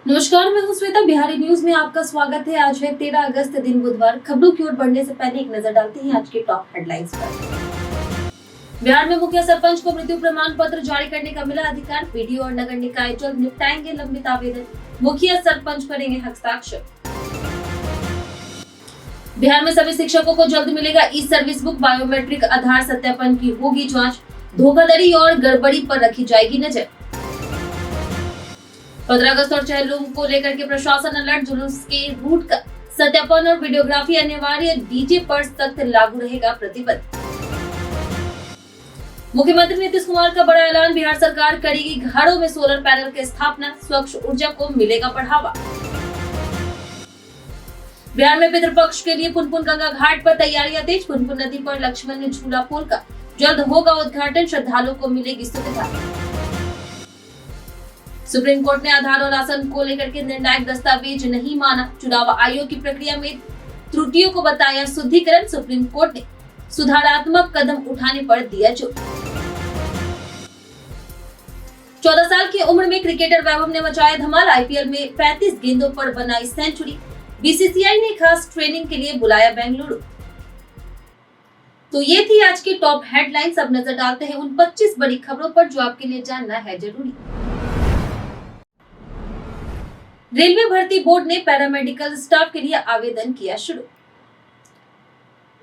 नमस्कार, मैं हूं श्वेता। बिहारी न्यूज में आपका स्वागत है। आज है 13 अगस्त, दिन बुधवार। खबरों की ओर बढ़ने से पहले एक नजर डालते हैं आज के टॉप हेडलाइंस पर। बिहार में मुखिया सरपंच को मृत्यु प्रमाण पत्र जारी करने का मिला अधिकार। पीडीओ और नगर निकाय जल्द निपटाएंगे लंबित आवेदन। मुखिया सरपंच करेंगे हस्ताक्षर। बिहार में सभी शिक्षकों को जल्द मिलेगा ई सर्विस बुक। बायोमेट्रिक आधार सत्यापन की होगी जाँच। धोखाधड़ी और गड़बड़ी पर रखी जाएगी नजर। 15 अगस्त और चहलम को लेकर के प्रशासन अलर्ट। जुलूस के रूट का सत्यापन और वीडियोग्राफी अनिवार्य। डीजे पर सख्त लागू रहेगा प्रतिबंध। मुख्यमंत्री नीतीश कुमार का बड़ा ऐलान। बिहार सरकार करेगी घरों में सोलर पैनल की स्थापना। स्वच्छ ऊर्जा को मिलेगा बढ़ावा। बिहार में पितृपक्ष के लिए पुनपुन गंगा घाट पर तैयारियां तेज। पुनपुन नदी पर लक्ष्मण झूला पुल का जल्द होगा उद्घाटन। श्रद्धालुओं को मिलेगी सुविधा। सुप्रीम कोर्ट ने आधार और राशन को लेकर के निर्णायक दस्तावेज नहीं माना। चुनाव आयोग की प्रक्रिया में त्रुटियों को बताया शुद्धिकरण। सुप्रीम कोर्ट ने सुधारात्मक कदम उठाने पर दिया जोर। 14 साल की उम्र में क्रिकेटर वैभव ने मचाया धमाल। आईपीएल में 35 गेंदों पर बनाई सेंचुरी। बीसीसीआई ने खास ट्रेनिंग के लिए बुलाया बेंगलुरु। तो ये थी आज की टॉप हेडलाइंस। अब नजर डालते हैं उन 25 बड़ी खबरों पर जो आपके लिए जानना है जरूरी। रेलवे भर्ती बोर्ड ने पैरामेडिकल स्टाफ के लिए आवेदन किया शुरू।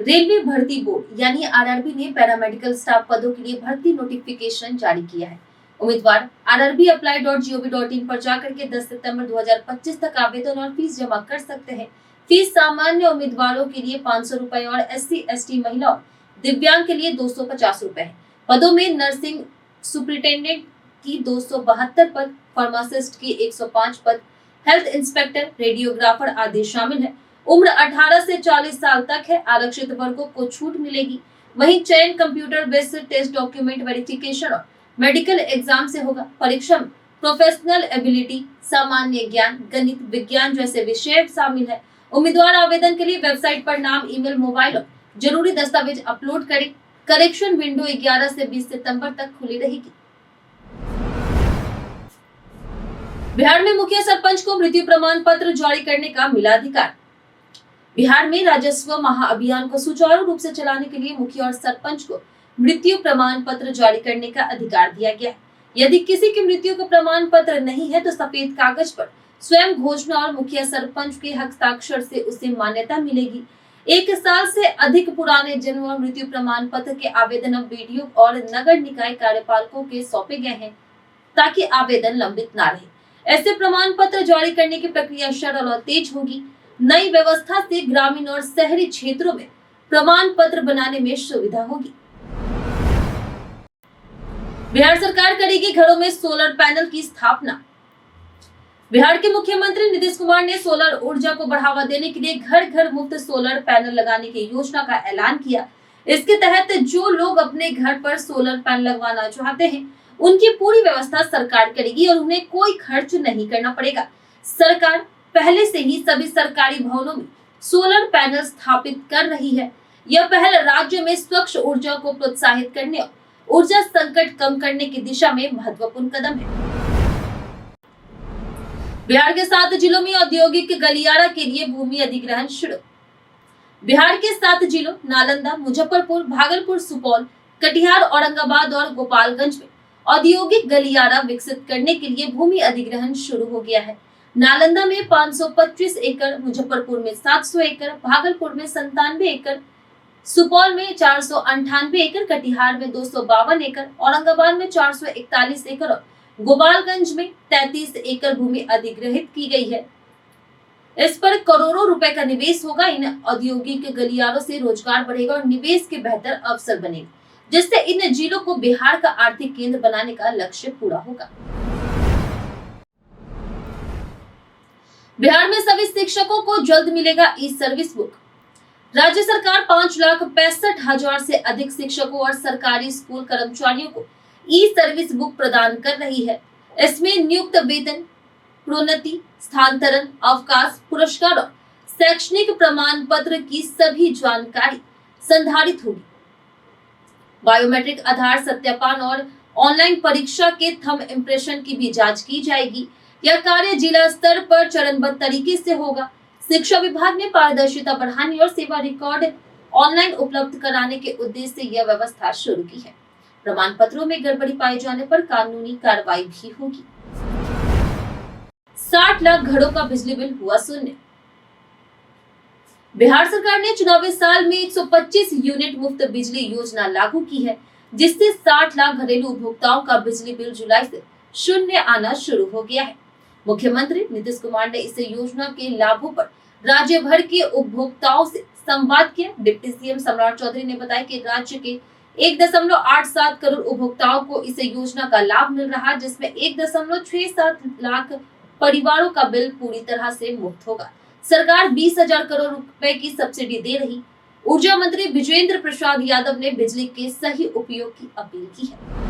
रेलवे भर्ती बोर्ड यानी आरआरबी ने पैरामेडिकल स्टाफ पदों के लिए भर्ती नोटिफिकेशन जारी किया है। उम्मीदवार rrbapply.gov.in पर जाकर के 10 सितंबर 2025 तक आवेदन और फीस जमा कर सकते हैं। फीस सामान्य उम्मीदवारों के लिए 500 रुपए और SC/ST महिला और दिव्यांग के लिए 250 रुपए है। पदों में नर्सिंग सुपरिटेंडेंट की 272 पद, फार्मासिस्ट की 105 पद, हेल्थ इंस्पेक्टर, रेडियोग्राफर आदि शामिल है। उम्र 18 से 40 साल तक है। आरक्षित वर्गों को छूट मिलेगी। वहीं चयन computer based test, document verification और मेडिकल एग्जाम से होगा। परीक्षा में प्रोफेशनल एबिलिटी, सामान्य ज्ञान, गणित, विज्ञान जैसे विषय शामिल है। उम्मीदवार आवेदन के लिए वेबसाइट पर नाम, ईमेल, मोबाइल और जरूरी दस्तावेज अपलोड करें। करेक्शन विंडो 11 से 20 सितंबर तक खुली रहेगी। बिहार में मुखिया सरपंच को मृत्यु प्रमाण पत्र जारी करने का मिला अधिकार। बिहार में राजस्व महाअभियान को सुचारू रूप से चलाने के लिए मुखिया और सरपंच को मृत्यु प्रमाण पत्र जारी करने का अधिकार दिया गया है। यदि किसी की मृत्यु का प्रमाण पत्र नहीं है तो सफेद कागज पर स्वयं घोषणा और मुखिया सरपंच के हस्ताक्षर से उसे मान्यता मिलेगी। 1 साल से अधिक पुराने जन्म और मृत्यु प्रमाण पत्र के आवेदन अब बीडीओ और नगर निकाय कार्यपालकों के सौंपे गए हैं ताकि आवेदन लंबित न रहे। ऐसे प्रमाण पत्र जारी करने की प्रक्रिया सरल और तेज होगी। नई व्यवस्था से ग्रामीण और शहरी क्षेत्रों में प्रमाण पत्र बनाने में सुविधा होगी। बिहार सरकार करेगी घरों में सोलर पैनल की स्थापना। बिहार के मुख्यमंत्री नीतीश कुमार ने सोलर ऊर्जा को बढ़ावा देने के लिए घर घर मुफ्त सोलर पैनल लगाने की योजना का ऐलान किया। इसके तहत जो लोग अपने घर पर सोलर पैनल लगवाना चाहते हैं उनकी पूरी व्यवस्था सरकार करेगी और उन्हें कोई खर्च नहीं करना पड़ेगा। सरकार पहले से ही सभी सरकारी भवनों में सोलर पैनल स्थापित कर रही है। यह पहल राज्य में स्वच्छ ऊर्जा को प्रोत्साहित करने और ऊर्जा संकट कम करने की दिशा में महत्वपूर्ण कदम है। बिहार के 7 जिलों में औद्योगिक गलियारा के लिए भूमि अधिग्रहण शुरू। बिहार के 7 जिलों नालंदा, मुजफ्फरपुर, भागलपुर, सुपौल, कटिहार, औरंगाबाद और गोपालगंज में औद्योगिक गलियारा विकसित करने के लिए भूमि अधिग्रहण शुरू हो गया है। नालंदा में 525 एकड़, मुजफ्फरपुर में 700 एकड़, भागलपुर में 97 एकड़, सुपौल में 498 एकड़, कटिहार में 252 एकड़, औरंगाबाद में 441 एकड़ और गोपालगंज में 33 एकड़ भूमि अधिग्रहित की गई है। इस पर करोड़ों रुपए का निवेश होगा। इन औद्योगिक गलियारों से रोजगार बढ़ेगा और निवेश के बेहतर अवसर बनेंगे, जिससे इन जिलों को बिहार का आर्थिक केंद्र बनाने का लक्ष्य पूरा होगा। बिहार में सभी शिक्षकों को जल्द मिलेगा ई सर्विस बुक। राज्य सरकार 5,65,000 से अधिक शिक्षकों और सरकारी स्कूल कर्मचारियों को ई सर्विस बुक प्रदान कर रही है। इसमें नियुक्त वेतन, प्रोन्नति, स्थानांतरण, अवकाश, पुरस्कार और शैक्षणिक प्रमाण पत्र की सभी जानकारी संधारित होगी। बायोमेट्रिक आधार सत्यापन और ऑनलाइन परीक्षा के थंब इम्प्रेशन की भी जांच की जाएगी। यह कार्य जिला स्तर पर चरणबद्ध तरीके से होगा। शिक्षा विभाग ने पारदर्शिता बढ़ाने और सेवा रिकॉर्ड ऑनलाइन उपलब्ध कराने के उद्देश्य से यह व्यवस्था शुरू की है। प्रमाण पत्रों में गड़बड़ी पाए जाने पर कानूनी कार्रवाई भी होगी। 60 लाख घरों का बिजली बिल हुआ शून्य। बिहार सरकार ने चुनावी साल में 125 यूनिट मुफ्त बिजली योजना लागू की है, जिससे 60 लाख घरेलू उपभोक्ताओं का बिजली बिल जुलाई से शून्य आना शुरू हो गया है। मुख्यमंत्री नीतीश कुमार ने इस योजना के लाभों पर राज्य भर के उपभोक्ताओं से संवाद किया। डिप्टी सीएम सम्राट चौधरी ने बताया कि राज्य के 1.87 करोड़ उपभोक्ताओं को इस योजना का लाभ मिल रहा है, जिसमें 1.67 लाख परिवारों का बिल पूरी तरह से मुफ्त होगा। सरकार 20,000 करोड़ रुपए की सब्सिडी दे रही। ऊर्जा मंत्री विजेंद्र प्रसाद यादव ने बिजली के सही उपयोग की अपील की है।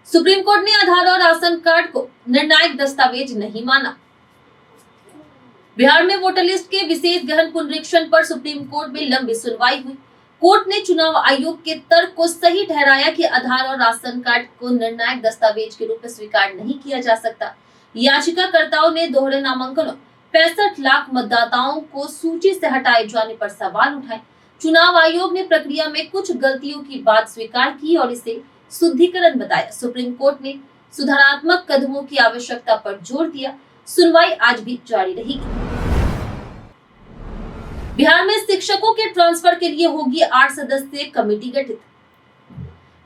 सुप्रीम कोर्ट ने आधार और राशन कार्ड को निर्णायक दस्तावेज नहीं माना। बिहार में वोटर लिस्ट के विशेष गहन पुनरीक्षण पर सुप्रीम कोर्ट में लंबी सुनवाई हुई। कोर्ट ने चुनाव आयोग के तर्क को सही ठहराया कि आधार और राशन कार्ड को निर्णायक दस्तावेज के रूप में स्वीकार नहीं किया जा सकता। याचिकाकर्ताओं ने दोहरे नामांकन 65 लाख मतदाताओं को सूची से हटाए जाने पर सवाल उठाए। चुनाव आयोग ने प्रक्रिया में कुछ गलतियों की बात स्वीकार की और इसे शुद्धिकरण बताया। सुप्रीम कोर्ट ने सुधारात्मक कदमों की आवश्यकता पर जोर दिया। सुनवाई आज भी जारी रहेगी। बिहार में शिक्षकों के ट्रांसफर के लिए होगी 8 सदस्यीय कमेटी गठित।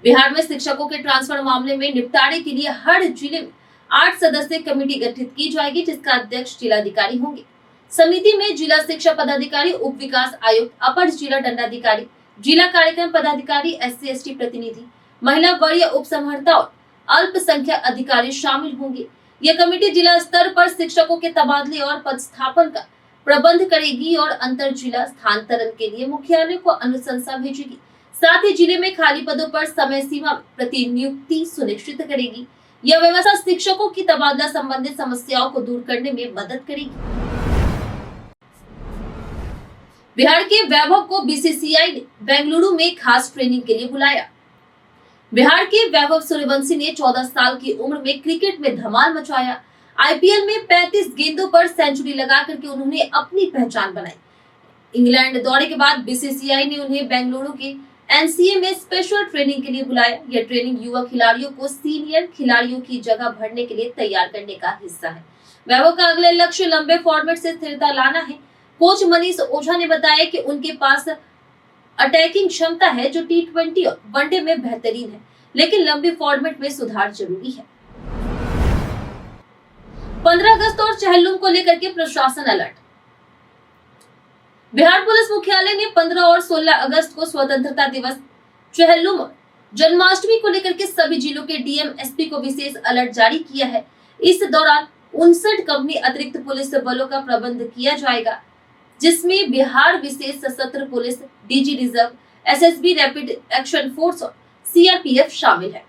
बिहार में शिक्षकों के ट्रांसफर मामले में निपटारे के लिए हर जिले में 8 सदस्यीय कमेटी गठित की जाएगी, जिसका अध्यक्ष जिलाधिकारी होंगे। समिति में जिला शिक्षा पदाधिकारी, उप विकास आयुक्त, अपर जिला दंडाधिकारी, जिला कार्यक्रम पदाधिकारी, SC/ST प्रतिनिधि, महिला वरीय उप समहर्ता और अल्पसंख्यक अधिकारी शामिल होंगे। यह कमेटी जिला स्तर पर शिक्षकों के तबादले और पदस्थापन का प्रबंध करेगी और अंतर जिला स्थानांतरण के लिए मुख्यालय को अनुशंसा भेजेगी। साथ ही जिले में खाली पदों पर समय सीमा प्रतिनियुक्ति सुनिश्चित करेगी। यह व्यवस्था शिक्षकों की तबादला संबंधित समस्याओं को दूर करने में मदद करेगी। बिहार के वैभव को BCCI ने बेंगलुरु में खास ट्रेनिंग के लिए बुलाया। बिहार के वैभव सूर्यवंशी ने 14 साल की उम्र में क्रिकेट में धमाल मचाया। IPL में 35 गेंदों पर सेंचुरी लगा करके उन्होंने अपनी पहचान बनाई। इंग्लैंड दौरे के बाद BCCI ने उन्हें बेंगलुरु के NCA में स्पेशल ट्रेनिंग के लिए बुलाया। यह ट्रेनिंग युवा खिलाड़ियों को सीनियर खिलाड़ियों की जगह भरने के लिए तैयार करने का हिस्सा है। वैभव का अगला लक्ष्य लंबे फॉर्मेट से स्थिरता लाना है। कोच मनीष ओझा ने बताया कि उनके पास अटैकिंग क्षमता है जो T20 और वनडे में बेहतरीन है, लेकिन लंबी फॉर्मेट में सुधार जरूरी है। 15 अगस्त और चेहल्लुम को लेकर के प्रशासन अलर्ट। बिहार पुलिस मुख्यालय ने 15 और 16 अगस्त को स्वतंत्रता दिवस, चेहल्लुम और जन्माष्टमी को लेकर के सभी जिलों के DM, SP को विशेष अलर्ट जारी किया है। इस दौरान 59 कंपनी अतिरिक्त पुलिस बलों का प्रबंध किया जाएगा, जिसमें बिहार विशेष सशस्त्र police, DG reserve, SSB rapid action force और CRPF शामिल है।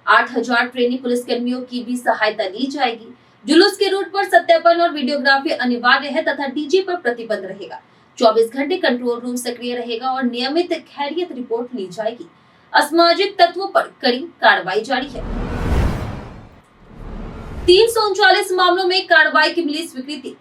8000 ट्रेनी पुलिसकर्मियों की भी सहायता ली जाएगी। जुलूस के रूट पर सत्यापन और वीडियोग्राफी अनिवार्य है तथा DJ पर प्रतिबंध रहेगा। 24 घंटे कंट्रोल रूम सक्रिय रहेगा और नियमित खैरियत रिपोर्ट ली जाएगी। असामाजिक तत्वों पर कड़ी कार्रवाई जारी है। 339 मामलों में कार्रवाई की मिली स्वीकृति।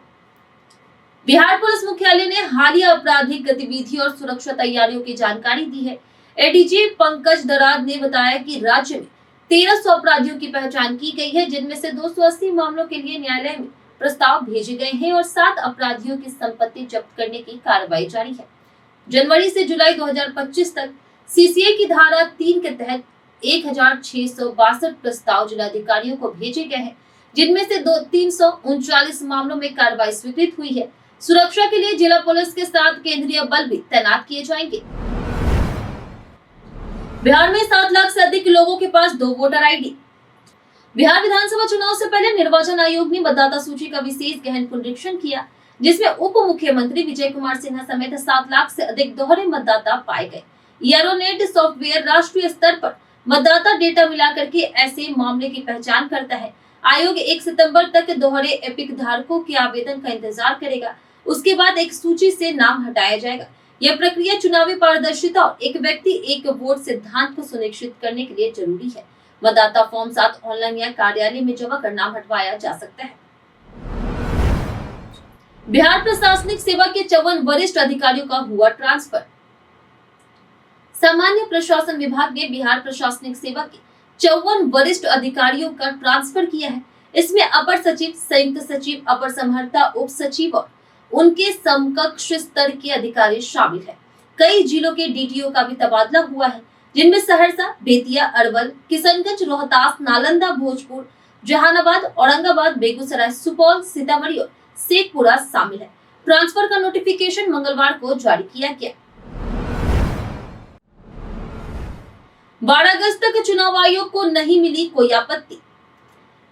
बिहार पुलिस मुख्यालय ने हालिया आपराधिक गतिविधि और सुरक्षा तैयारियों की जानकारी दी है। ADG पंकज दराद ने बताया कि राज्य में 1300 अपराधियों की पहचान की गई है, जिनमें से 280 मामलों के लिए न्यायालय में प्रस्ताव भेजे गए हैं और 7 अपराधियों की संपत्ति जब्त करने की कार्रवाई जारी है। जनवरी से जुलाई 2025 तक CCA की धारा 3 के तहत 1662 प्रस्ताव जिलाधिकारियों को भेजे गए हैं, जिनमें से 339 मामलों में कार्रवाई स्वीकृत हुई है। सुरक्षा के लिए जिला पुलिस के साथ केंद्रीय बल भी तैनात किए जाएंगे। बिहार में 7 लाख से अधिक लोगों के पास 2 वोटर ID। बिहार विधानसभा चुनाव से पहले निर्वाचन आयोग ने मतदाता सूची का विशेष गहन पुनरीक्षण किया, जिसमें उप मुख्यमंत्री विजय कुमार सिन्हा समेत 7 लाख से अधिक दोहरे मतदाता पाए गए। एरोनेट सॉफ्टवेयर राष्ट्रीय स्तर पर मतदाता डेटा मिलाकर के ऐसे मामले की पहचान करता है। आयोग 1 सितंबर तक दोहरे एपिक धारकों के आवेदन का इंतजार करेगा। उसके बाद एक सूची से नाम हटाया जाएगा। यह प्रक्रिया चुनावी पारदर्शिता और एक व्यक्ति एक वोट सिद्धांत को सुनिश्चित करने के लिए जरूरी है। मतदाता फॉर्म 7 ऑनलाइन या कार्यालय में जमा कर नाम हटवाया जा सकता है। बिहार प्रशासनिक सेवा के 54 वरिष्ठ अधिकारियों का हुआ ट्रांसफर। सामान्य प्रशासन विभाग ने बिहार प्रशासनिक सेवा के 54 वरिष्ठ अधिकारियों का ट्रांसफर किया है। इसमें अपर सचिव, संयुक्त सचिव, अपर समहर्ता, उप सचिव और उनके समकक्ष स्तर के अधिकारी शामिल हैं। कई जिलों के डीटीओ का भी तबादला हुआ है, जिनमें सहरसा, बेतिया, अरवल, किशनगंज, रोहतास, नालंदा, भोजपुर, जहानाबाद, औरंगाबाद, बेगूसराय, सुपौल, सीतामढ़ी और शेखपुरा शामिल है। ट्रांसफर का नोटिफिकेशन मंगलवार को जारी किया गया। 12 अगस्त तक चुनाव आयोग को नहीं मिली कोई आपत्ति।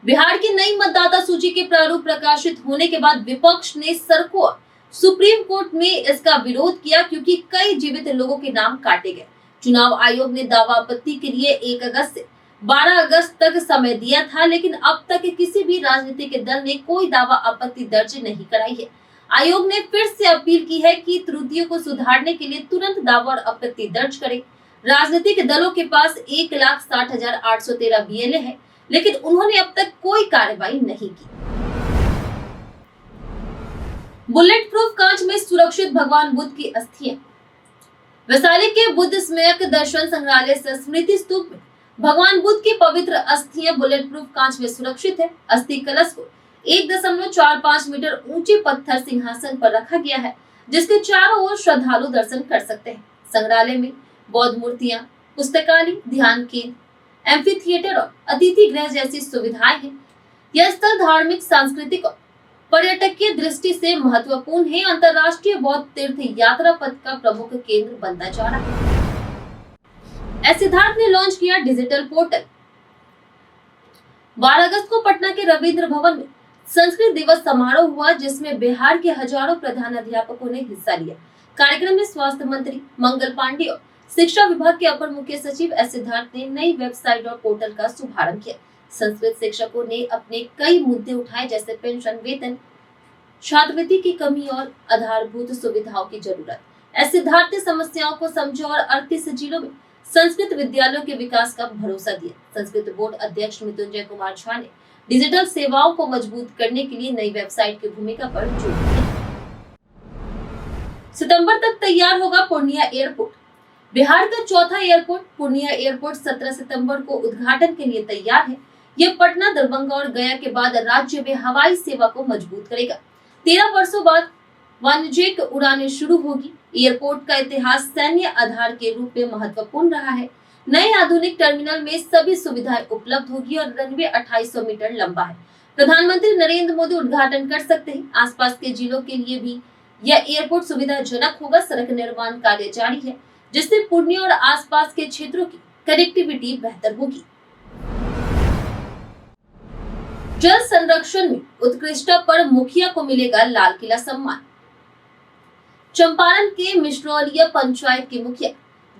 बिहार की नई मतदाता सूची के प्रारूप प्रकाशित होने के बाद विपक्ष ने सड़कों और सुप्रीम कोर्ट में इसका विरोध किया, क्योंकि कई जीवित लोगों के नाम काटे गए। चुनाव आयोग ने दावा आपत्ति के लिए 1 अगस्त से 12 अगस्त तक समय दिया था, लेकिन अब तक किसी भी राजनीतिक दल ने कोई दावा आपत्ति दर्ज नहीं कराई है। आयोग ने फिर से अपील की है कि त्रुटियों को सुधारने के लिए तुरंत दावा और आपत्ति दर्ज करें। राजनीतिक दलों के पास 1,60,813 बीएलए है, लेकिन उन्होंने अब तक कोई कार्रवाई नहीं की। बुलेट प्रूफ कांच में सुरक्षित भगवान बुद्ध की अस्थियां। वैशाली के बुद्ध स्मारक दर्शन संग्रहालय से स्मृति स्तूप में भगवान बुद्ध की पवित्र अस्थियां बुलेट प्रूफ कांच में सुरक्षित है। अस्थि कलश को 1.45 मीटर ऊंचे पत्थर सिंहासन पर रखा गया है, जिसके चारों ओर श्रद्धालु दर्शन कर सकते हैं। संग्रहालय में बौद्ध मूर्तियां, पुस्तकालय, ध्यान केंद्र, एम्फी थिएटर और अतिथि गृह जैसी सुविधाएं हैं। यह स्थल धार्मिक, सांस्कृतिक और पर्यटकीय दृष्टि से महत्वपूर्ण है। अंतर्राष्ट्रीय बौद्ध तीर्थ यात्रा पथ का प्रमुख केंद्र बनता जा रहा है। सिद्धार्थ ने लॉन्च किया डिजिटल पोर्टल। 12 अगस्त को पटना के रविंद्र भवन में संस्कृत दिवस समारोह हुआ, जिसमें बिहार के हजारों प्रधानाध्यापकों ने हिस्सा लिया। कार्यक्रम में स्वास्थ्य मंत्री मंगल पांडे और शिक्षा विभाग के अपर मुख्य सचिव सिद्धार्थ ने नई वेबसाइट और पोर्टल का शुभारंभ किया। संस्कृत शिक्षकों ने अपने कई मुद्दे उठाए, जैसे पेंशन, वेतन, छात्रवृत्ति की कमी और आधारभूत सुविधाओं की जरूरत। सिद्धार्थ ने समस्याओं को समझा और 38 जिलों में संस्कृत विद्यालयों के विकास का भरोसा दिया। संस्कृत बोर्ड अध्यक्ष मृत्युंजय कुमार झा ने डिजिटल सेवाओं को मजबूत करने के लिए नई वेबसाइट की भूमिका पर जोर दिया। सितंबर तक तैयार होगा पूर्णिया एयरपोर्ट। बिहार का चौथा एयरपोर्ट पूर्णिया एयरपोर्ट 17 सितंबर को उद्घाटन के लिए तैयार है। यह पटना, दरभंगा और गया के बाद राज्य में हवाई सेवा को मजबूत करेगा। 13 वर्षों बाद वाणिज्यिक उड़ानें शुरू होगी। एयरपोर्ट का इतिहास सैन्य आधार के रूप में महत्वपूर्ण रहा है। नए आधुनिक टर्मिनल में सभी सुविधाएं उपलब्ध होगी और रनवे 2800 मीटर लंबा है। प्रधानमंत्री नरेंद्र मोदी उद्घाटन कर सकते हैं। आसपास के जिलों के लिए भी यह एयरपोर्ट सुविधाजनक होगा। सड़क निर्माण कार्य जारी है, जिससे पूर्णिया और आसपास के क्षेत्रों की कनेक्टिविटी बेहतर होगी। जल संरक्षण में उत्कृष्टता पर मुखिया को मिलेगा लाल किला सम्मान। चंपारण के मिश्रौलिया पंचायत के मुखिया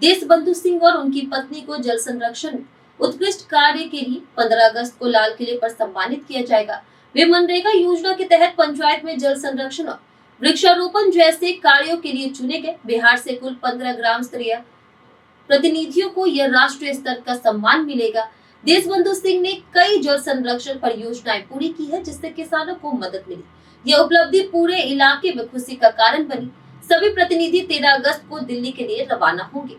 देशबंधु सिंह और उनकी पत्नी को जल संरक्षण में उत्कृष्ट कार्य के लिए 15 अगस्त को लाल किले पर सम्मानित किया जाएगा। वे मनरेगा योजना के तहत पंचायत में जल संरक्षण और वृक्षारोपण जैसे कार्यों के लिए चुने गए। बिहार से कुल 15 ग्राम स्तरीय प्रतिनिधियों को यह राष्ट्रीय स्तर का सम्मान मिलेगा। देशबंधु सिंह ने कई जल संरक्षण परियोजनाएं पूरी की है, जिससे किसानों को मदद मिली। यह उपलब्धि पूरे इलाके में खुशी का कारण बनी। सभी प्रतिनिधि 13 अगस्त को दिल्ली के लिए रवाना होंगे।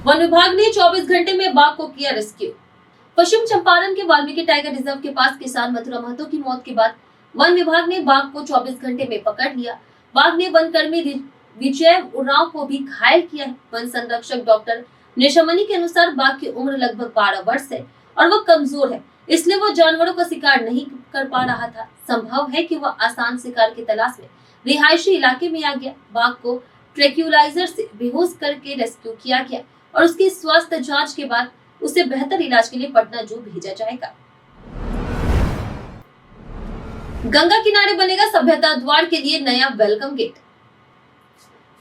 वन विभाग ने 24 घंटे में बाघ को किया रेस्क्यू। पश्चिम चंपारण के वाल्मीकि टाइगर रिजर्व के पास किसान मथुरा महतो की मौत के बाद वन विभाग ने बाघ को 24 घंटे में पकड़ लिया। बाघ ने वनकर्मी विजय उरांव को भी घायल किया है। वन संरक्षक डॉक्टर नेशमनी के अनुसार बाघ की उम्र लगभग 12 वर्ष है और वह कमजोर है, इसलिए वह जानवरों का शिकार नहीं कर पा रहा था। संभव है कि वह आसान शिकार की तलाश में रिहायशी इलाके में आ गया। बाघ को ट्रैंक्विलाइजर से बेहोश करके रेस्क्यू किया गया और उसकी स्वास्थ्य जांच के बाद उसे बेहतर इलाज के लिए पटना जू भेजा जाएगा। गंगा किनारे बनेगा सभ्यता द्वार के लिए नया वेलकम गेट।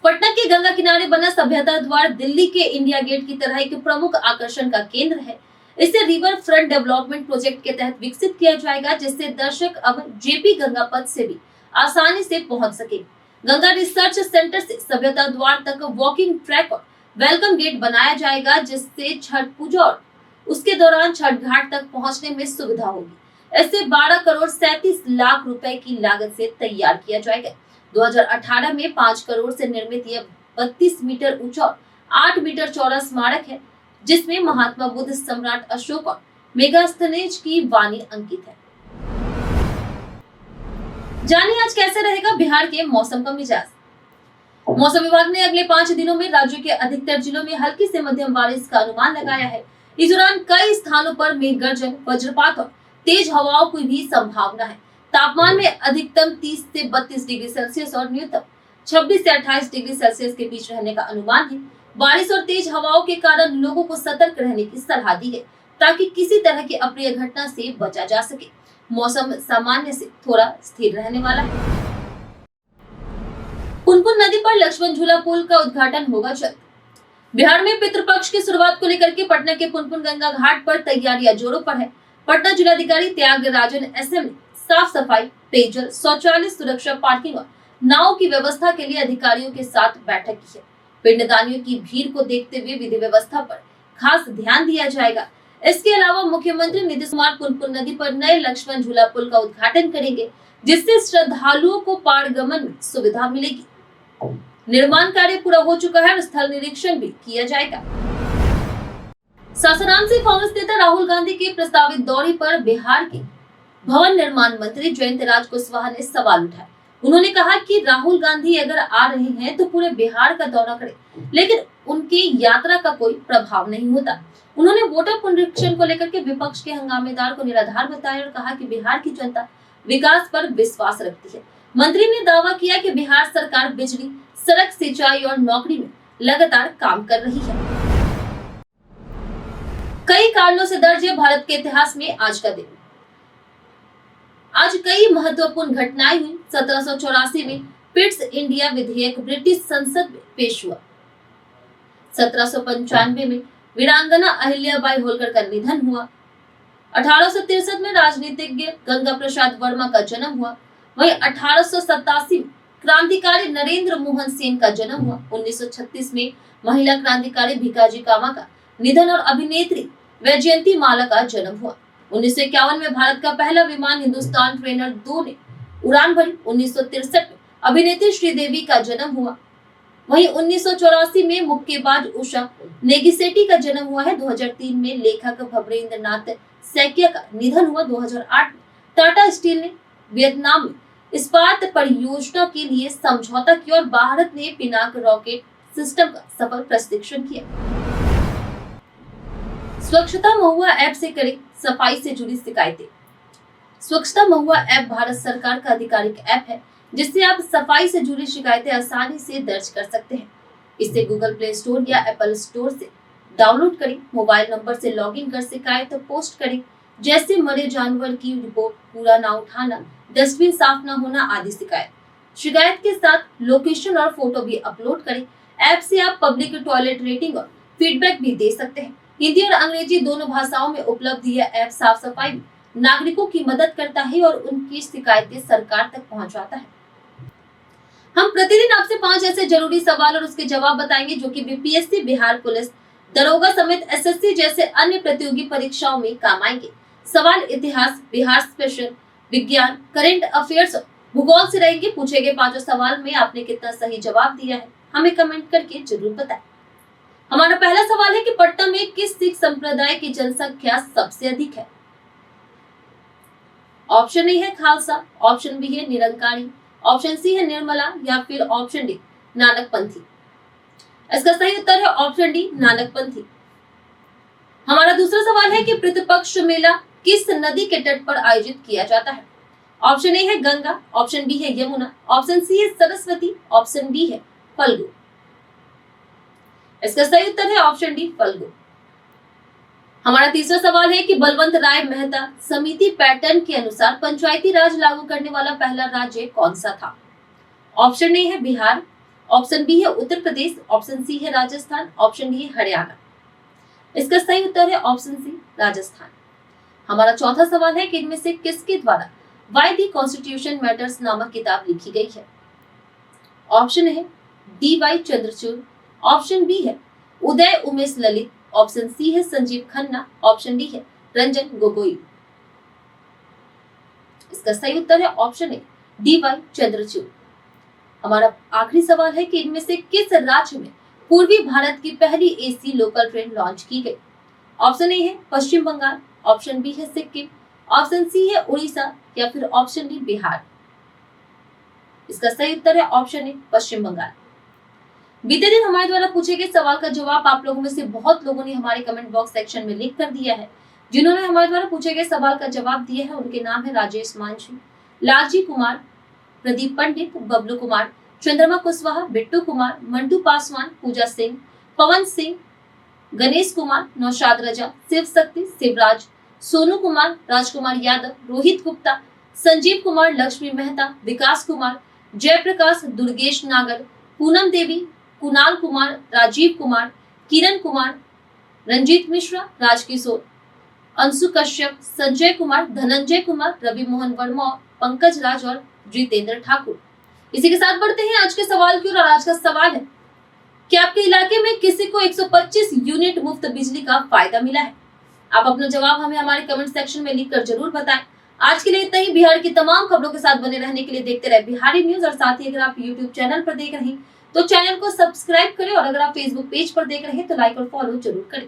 पटना के गंगा किनारे बना सभ्यता द्वार दिल्ली के इंडिया गेट की तरह एक प्रमुख आकर्षण का केंद्र है। इसे रिवर फ्रंट डेवलपमेंट प्रोजेक्ट के तहत विकसित किया जाएगा, जिससे दर्शक अब जेपी गंगा पथ से भी आसानी से पहुंच सके। गंगा रिसर्च सेंटर से सभ्यता द्वार तक वॉकिंग ट्रैक और वेलकम गेट बनाया जाएगा, जिससे छठ पूजा और उसके दौरान छठ घाट तक पहुंचने में सुविधा होगी। इसे 12 करोड़ 37 लाख रुपए की लागत से तैयार किया जाएगा। 2018 में 5 करोड़ से निर्मित यह 32 मीटर ऊंचा और 8 मीटर चौड़ा स्मारक है, जिसमें महात्मा बुद्ध, सम्राट अशोक और मेगास्थनीज की वाणी अंकित है। जानिए आज कैसे रहेगा बिहार के मौसम का मिजाज। मौसम विभाग ने अगले 5 दिनों में राज्य के अधिकतर जिलों में हल्की से मध्यम बारिश का अनुमान लगाया है। इस दौरान कई स्थानों पर मेघ गर्जन, वज्रपात और तेज हवाओं की भी संभावना है। तापमान में अधिकतम 30 से 32 डिग्री सेल्सियस और न्यूनतम 26 से 28 डिग्री सेल्सियस के बीच रहने का अनुमान है। बारिश और तेज हवाओं के कारण लोगों को सतर्क रहने की सलाह दी है, ताकि किसी तरह की अप्रिय घटना से बचा जा सके। मौसम सामान्य से थोड़ा स्थिर रहने वाला है। पुनपुन नदी पर लक्ष्मण झूला पुल का उद्घाटन होगा जल्द। बिहार में पितृपक्ष की शुरुआत को लेकर के पटना के पुनपुन गंगा घाट पर तैयारियां जोरों पर है। पटना जिलाधिकारी त्यागराजन एसएम ने साफ सफाई, पेयजल, शौचालय, सुरक्षा, पार्किंग और नाव की व्यवस्था के लिए अधिकारियों के साथ बैठक की है। पिंडदानियों की भीड़ को देखते हुए विधि व्यवस्था पर खास ध्यान दिया जाएगा। इसके अलावा मुख्यमंत्री नीतीश कुमार पुनपुन नदी पर नए लक्ष्मण झूला पुल का उद्घाटन करेंगे, जिससे श्रद्धालुओं को पारगमन में सुविधा मिलेगी। निर्माण कार्य पूरा हो चुका है और स्थल निरीक्षण भी किया जाएगा। सासाराम से कांग्रेस नेता राहुल गांधी के प्रस्तावित दौरे पर बिहार के भवन निर्माण मंत्री जयंत राज कुशवाहा ने सवाल उठाए। उन्होंने कहा कि राहुल गांधी अगर आ रहे हैं तो पूरे बिहार का दौरा करें, लेकिन उनकी यात्रा का कोई प्रभाव नहीं होता। उन्होंने वोटर पुनरीक्षण को लेकर के विपक्ष के हंगामेदार को निराधार बताया और कहा कि बिहार की जनता विकास पर विश्वास रखती है। मंत्री ने दावा किया कि बिहार सरकार बिजली, सड़क, सिंचाई और नौकरी में लगातार काम कर रही है। कई कारणों से दर्ज है भारत के इतिहास में आज का दिन। आज कई महत्वपूर्ण घटनाएं हुई। 1784 में पिट्स इंडिया विधेयक ब्रिटिश संसद में पेश हुआ। 1795 में वीरांगना अहिल्याबाई होलकर का निधन हुआ। 1863 में राजनीतिज्ञ गंगा प्रसाद वर्मा का जन्म हुआ। वहीं 1887 में क्रांतिकारी नरेंद्र मोहन सेन का जन्म हुआ। 1936 में महिला क्रांतिकारी भिकाजी कामा का निधन और अभिनेत्री वैजयंती माला का जन्म हुआ। 1951 में भारत का पहला विमान हिंदुस्तान ट्रेनर 2 ने उड़ान भरी। 1963 में अभिनेत्री श्रीदेवी का जन्म हुआ। वहीं 1984 में मुक्केबाज उषा नेगिसेट्टी का जन्म हुआ है। 2003 में लेखक भवरेंद्र नाथ सैकिया का निधन हुआ। 2008 में टाटा स्टील ने वियतनाम में इस्पात परियोजना के लिए समझौता किया और भारत ने पिनाक रॉकेट सिस्टम का सफल प्रशिक्षण किया। स्वच्छता महुआ ऐप से करें सफाई से जुड़ी शिकायतें। स्वच्छता महुआ ऐप भारत सरकार का आधिकारिक ऐप है, जिससे आप सफाई से जुड़ी शिकायतें आसानी से दर्ज कर सकते हैं। इसे गूगल प्ले स्टोर या एप्पल स्टोर से डाउनलोड करें। मोबाइल नंबर से लॉगिन कर शिकायत पोस्ट करें, जैसे मरे जानवर की रिपोर्ट, कूड़ा ना उठाना, डस्टबिन साफ न होना आदि शिकायत के साथ लोकेशन और फोटो भी अपलोड करें। ऐप से आप पब्लिक टॉयलेट रेटिंग और फीडबैक भी दे सकते हैं। हिंदी और अंग्रेजी दोनों भाषाओं में उपलब्ध यह ऐप साफ सफाई में नागरिकों की मदद करता है और उनकी शिकायतें सरकार तक पहुंचाता है। हम प्रतिदिन आपसे 5 ऐसे जरूरी सवाल और उसके जवाब बताएंगे जो कि बीपीएससी, बिहार पुलिस, दरोगा समेत एसएससी जैसे अन्य प्रतियोगी परीक्षाओं में काम आएंगे। सवाल इतिहास, बिहार स्पेशल, विज्ञान, करंट अफेयर्स और भूगोल से रहेंगे। पूछे गए 5 सवाल में आपने कितना सही जवाब दिया है, हमें कमेंट करके जरूर बताएं। हमारा पहला सवाल है कि पटना में किस सिख संप्रदाय की जनसंख्या सबसे अधिक है? ऑप्शन ए है खालसा, ऑप्शन बी है निरंकारी, ऑप्शन सी है निर्मला या फिर ऑप्शन डी नानकपंथी। इसका सही उत्तर है ऑप्शन डी नानकपंथी। हमारा दूसरा सवाल है कि पितृपक्ष मेला किस नदी के तट पर आयोजित किया जाता है? ऑप्शन ए है गंगा, ऑप्शन बी है यमुना, ऑप्शन सी है सरस्वती, ऑप्शन डी है फल्गु। इसका सही उत्तर है ऑप्शन डी फल्गु। हमारा तीसरा सवाल है कि बलवंत राय मेहता समिति पैटर्न के अनुसार पंचायती राज लागू करने वाला पहला राज्य कौन सा था? ऑप्शन ए है बिहार, ऑप्शन बी है उत्तर प्रदेश, ऑप्शन सी है राजस्थान, ऑप्शन डी है हरियाणा। इसका सही उत्तर है ऑप्शन सी राजस्थान। हमारा चौथा सवाल है कि इनमें से किसके द्वारा वाई दी कॉन्स्टिट्यूशन मैटर्स नामक किताब लिखी गई है? ऑप्शन है D Y Chandrachud, option B है उदय उमेश ललित, ऑप्शन सी है संजीव खन्ना, ऑप्शन डी है रंजन गोगोई। इसका सही उत्तर है option A D Y Chandrachud. हमारा आखिरी सवाल है कि इनमें से किस राज्य में पूर्वी भारत की पहली एसी लोकल ट्रेन लॉन्च की गई? ऑप्शन ए है पश्चिम बंगाल, ऑप्शन बी है सिक्किम, ऑप्शन सी है उड़ीसा या फिर ऑप्शन डी बिहार। इसका सही उत्तर है ऑप्शन ए पश्चिम बंगाल। बीते दिन हमारे द्वारा पूछे गए सवाल का जवाब आप लोगों में से बहुत लोगों ने हमारे कमेंट बॉक्स सेक्शन में लिख कर दिया है। जिन्होंने हमारे द्वारा पूछे गए सवाल का जवाब दिया है उनके नाम है राजेश मांझी, लालजी कुमार, प्रदीप पंडित, बबलू कुमार, चंद्रमा कुशवाहा, बिट्टू कुमार, मंटू पासवान, पूजा सिंह, पवन सिंह, गणेश कुमार, नौशाद रजा, शिव शक्ति, शिवराज, सोनू कुमार, राजकुमार यादव, रोहित गुप्ता, संजीव कुमार, लक्ष्मी मेहता, विकास कुमार, जयप्रकाश, दुर्गेश नागर, पूनम देवी, कुणाल कुमार, राजीव कुमार, किरण कुमार, रंजीत मिश्रा, राजकिशोर, अंशु कश्यप, संजय कुमार, धनंजय कुमार, रवि मोहन वर्मा, पंकज राज और जितेंद्र ठाकुर। इसी के साथ बढ़ते हैं आज के सवाल की ओर। और आज का सवाल है कि आपके इलाके में किसी को 125 यूनिट मुफ्त बिजली का फायदा मिला है? आप अपना जवाब हमें हमारे कमेंट सेक्शन में लिखकर जरूर बताएं। आज के लिए इतना ही। बिहार की तमाम खबरों के साथ बने रहने के लिए देखते रहे बिहारी न्यूज। और साथ ही अगर आप यूट्यूब चैनल पर देख रहे हैं तो चैनल को सब्सक्राइब करें और अगर आप फेसबुक पेज पर देख रहे हैं तो लाइक और फॉलो जरूर करें।